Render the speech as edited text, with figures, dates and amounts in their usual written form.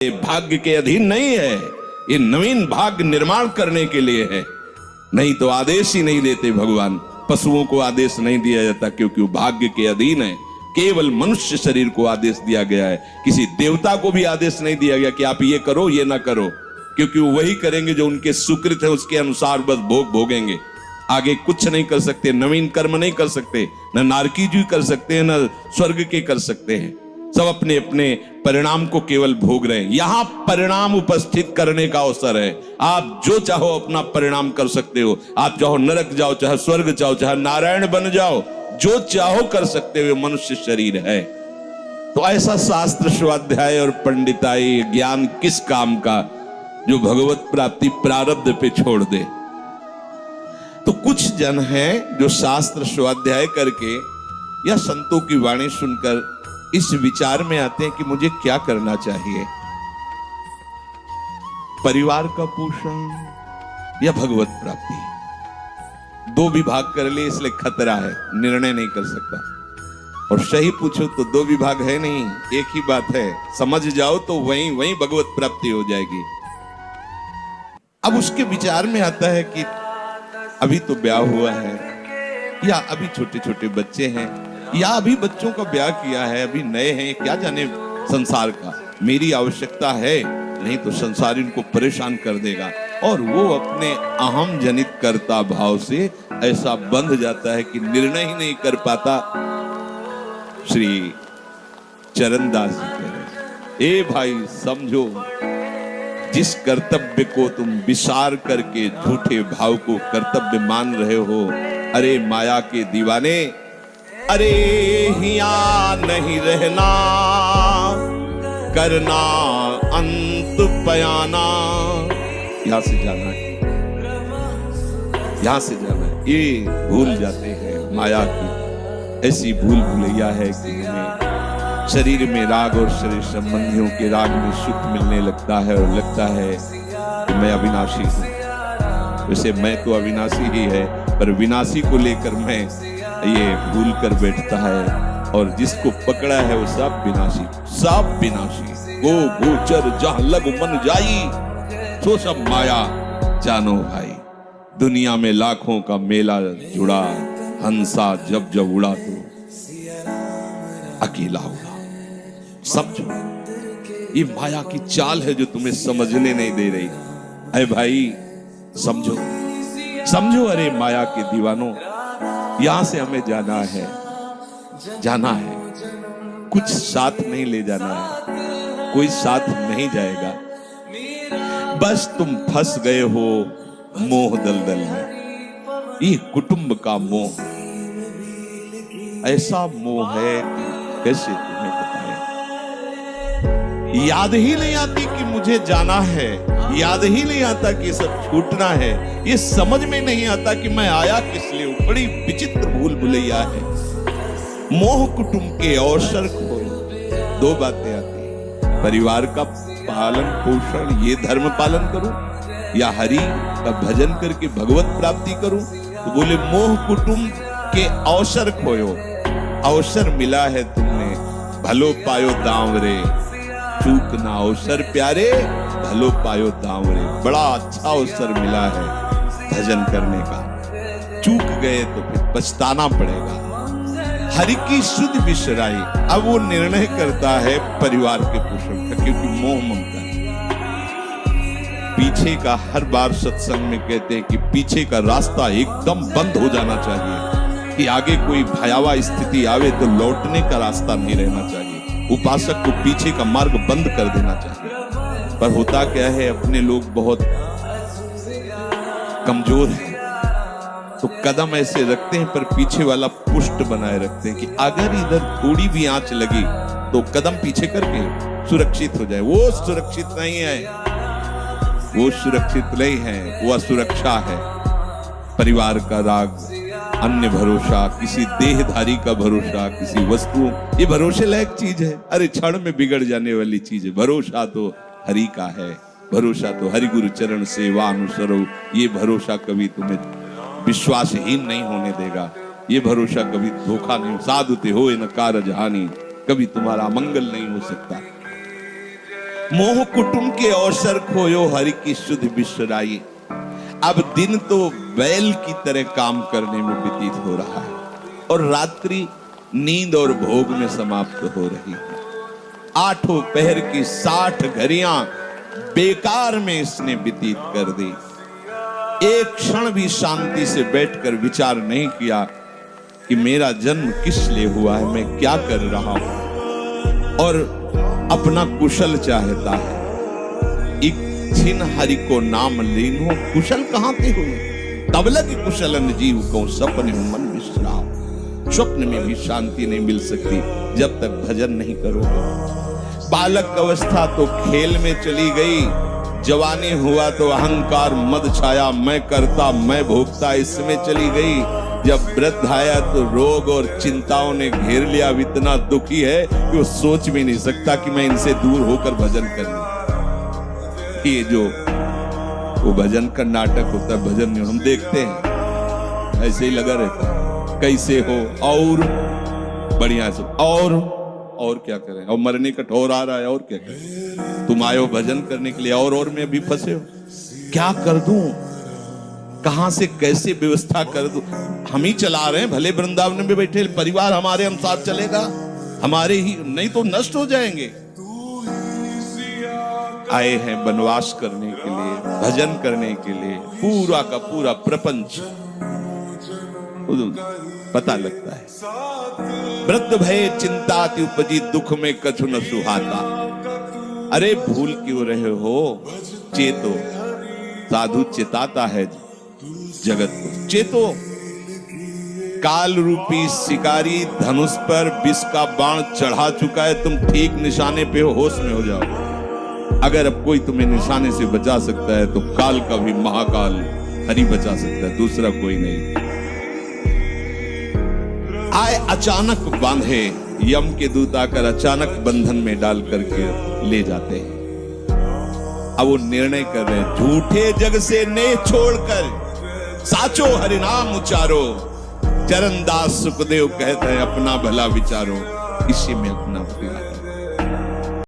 ये भाग्य के अधीन नहीं है, ये नवीन भाग्य निर्माण करने के लिए है। नहीं तो आदेश ही नहीं देते भगवान। पशुओं को आदेश नहीं दिया जाता क्योंकि वो भाग्य के अधीन है। केवल मनुष्य शरीर को आदेश दिया गया है। किसी देवता को भी आदेश नहीं दिया गया कि आप ये करो ये ना करो, क्योंकि वो वही करेंगे जो उनके सुकृत है, उसके अनुसार बस भोग भोगेंगे। आगे कुछ नहीं कर सकते, नवीन कर्म नहीं कर सकते, न नारकी जी कर सकते हैं, न स्वर्ग के कर सकते हैं। सब अपने अपने परिणाम को केवल भोग रहे हैं। यहां परिणाम उपस्थित करने का अवसर है। आप जो चाहो अपना परिणाम कर सकते हो। आप चाहो नरक जाओ, चाहे स्वर्ग जाओ, चाहे नारायण बन जाओ, जो चाहो कर सकते हो। मनुष्य शरीर है तो ऐसा शास्त्र स्वाध्याय और पंडिताई ज्ञान किस काम का जो भगवत प्राप्ति प्रारब्ध पे छोड़ दे। तो कुछ जन हैं जो शास्त्र स्वाध्याय करके या संतों की वाणी सुनकर इस विचार में आते हैं कि मुझे क्या करना चाहिए, परिवार का पोषण या भगवत प्राप्ति। दो विभाग कर लिए इसलिए खतरा है, निर्णय नहीं कर सकता। और सही पूछो तो दो विभाग है नहीं, एक ही बात है। समझ जाओ तो वहीं वहीं भगवत प्राप्ति हो जाएगी। अब उसके विचार में आता है कि अभी तो ब्याह हुआ है, या अभी छोटे छोटे बच्चे हैं, या अभी बच्चों का ब्याह किया है, अभी नए हैं, क्या जाने संसार का। मेरी आवश्यकता है, नहीं तो संसार इनको परेशान कर देगा। और वो अपने अहम जनित कर्ता भाव से ऐसा बंध जाता है कि निर्णय ही नहीं कर पाता। श्री चरणदास जी कह रहे, ए भाई समझो, जिस कर्तव्य को तुम विसार करके झूठे भाव को कर्तव्य मान रहे हो, अरे माया के दीवाने, अरे हिया नहीं रहना, करना अंत पयाना। यहां से जाना है, यहां से जाना है। ये भूल जाते हैं माया की ऐसी भूल भुलैया है कि हमें शरीर में राग और शरीर संबंधियों के राग में सुख मिलने लगता है और लगता है कि मैं अविनाशी हूं। वैसे मैं तो अविनाशी ही है, पर विनाशी को लेकर मैं ये भूल कर बैठता है। और जिसको पकड़ा है वो सब विनाशी, सब विनाशी। गो गोचर जहां लग मन जाई, तो सब माया जानो भाई। दुनिया में लाखों का मेला जुड़ा, हंसा जब जब उड़ा तो अकेला उड़ा। समझो, ये माया की चाल है जो तुम्हें समझने नहीं दे रही। अरे भाई समझो, समझो, अरे माया के दीवानों, यहां से हमें जाना है, जाना है। कुछ साथ नहीं ले जाना है, कोई साथ नहीं जाएगा। बस तुम फंस गए हो मोह दलदल में। ये कुटुंब का मोह ऐसा मोह है कि कैसे तुम्हें बताएं। याद ही नहीं आती कि मुझे जाना है, याद ही नहीं आता कि सब छूटना है। ये समझ में नहीं आता कि मैं आया किस लिए। बड़ी विचित्र भूल भुलैया है। मोह कुटुंब के अवसर को दो बातें आती हैं, परिवार का पालन पोषण, ये धर्म पालन करूं, या हरि का भजन करके भगवत प्राप्ति करूं। तो बोले मोह कुटुंब के अवसर खोयो। अवसर मिला है तुमने, भलो पायो दांव रे, चूक ना अवसर प्यारे, भलो पायो दांव रे। बड़ा अच्छा अवसर मिला है भजन करने का, चूक गए तो फिर पछताना पड़ेगा। हरि की शुद्ध विसराई। अब वो निर्णय करता है परिवार के पोषण का, क्योंकि मोह ममता पीछे का। हर बार सत्संग में कहते हैं कि पीछे का रास्ता एकदम बंद हो जाना चाहिए, कि आगे कोई भयावह स्थिति आवे तो लौटने का रास्ता नहीं रहना चाहिए। उपासक को पीछे का मार्ग बंद कर देना चाहिए। पर होता क्या है, अपने लोग बहुत कमजोर हैं, तो कदम ऐसे रखते हैं पर पीछे वाला पुष्ट बनाए रखते हैं कि अगर इधर थोड़ी भी आंच लगी तो कदम पीछे करके सुरक्षित हो जाए। वो सुरक्षित नहीं है, वो सुरक्षित नहीं है, वो असुरक्षा है। परिवार का राग, अन्य भरोसा, किसी देहधारी का भरोसा, किसी वस्तु, ये भरोसे लायक चीज है। अरे क्षण में बिगड़ जाने वाली चीज है। भरोसा तो हरि का है, भरोसा तो हरि गुरु चरण सेवा अनुसरो। ये भरोसा कभी तुम्हें विश्वासहीन नहीं होने देगा। ये भरोसा कभी धोखा नहीं। साधुते हो न कारज हानि, कभी तुम्हारा मंगल नहीं हो सकता। मोह कुटुंब के अवसर खोयो हरि की शुद्ध बिसराई। अब दिन तो बैल की तरह काम करने में व्यतीत हो रहा है और रात्रि नींद और भोग में समाप्त हो रही है। आठों पहर की 60 घड़ियां बेकार में इसने व्यतीत कर दी। एक क्षण भी शांति से बैठकर विचार नहीं किया कि मेरा जन्म किस लिए हुआ है, मैं क्या कर रहा हूं, और अपना कुशल चाहता है। छिन हरि को नाम लीनो कुशल कहां ते हुए, तब लग कुशलन जीव को सपने मन विश्राम। स्वप्न में भी शांति नहीं मिल सकती जब तक भजन नहीं करोगे। बालक अवस्था तो खेल में चली गई, जवानी हुआ तो अहंकार मद छाया, मैं करता मैं भोगता इसमें चली गई। जब वृद्ध आया तो रोग और चिंताओं ने घेर लिया। अब इतना दुखी है कि वो सोच भी नहीं सकता कि मैं इनसे दूर होकर भजन करूं। ये जो वो भजन का नाटक होता है, भजन में हम देखते हैं ऐसे ही लगा रहता है, कैसे हो और बढ़िया से और क्या करें, और मरने का ठौर आ रहा है और क्या करें। तुम आए हो भजन करने के लिए और में अभी फंसे हो। क्या कर दूं, कहां से कैसे व्यवस्था कर दूं। हम ही चला रहे हैं, भले वृंदावन में बैठे परिवार हमारे हम साथ चलेगा, हमारे ही, नहीं तो नष्ट हो जाएंगे। आए हैं वनवास करने के लिए, भजन करने के लिए, पूरा का पूरा प्रपंच पता लगता है। वृद्ध भय चिंता ति उपजी दुख में कछु न सुहाता। अरे भूल क्यों रहे हो, चेतो। साधु चेताता है जगत को, चेतो। काल रूपी शिकारी धनुष पर विष का बाण चढ़ा चुका है, तुम ठीक निशाने पे हो, होश में हो जाओ। अगर अब कोई तुम्हें निशाने से बचा सकता है तो काल का भी महाकाल हरि बचा सकता है, दूसरा कोई नहीं। आए अचानक बांधे, यम के दूत आकर अचानक बंधन में डाल करके ले जाते हैं। अब वो निर्णय कर रहे हैं, झूठे जग से नेह छोड़कर साचो हरिनाम उचारो। चरणदास सुखदेव कहते हैं अपना भला विचारो, इसी में अपना भला है।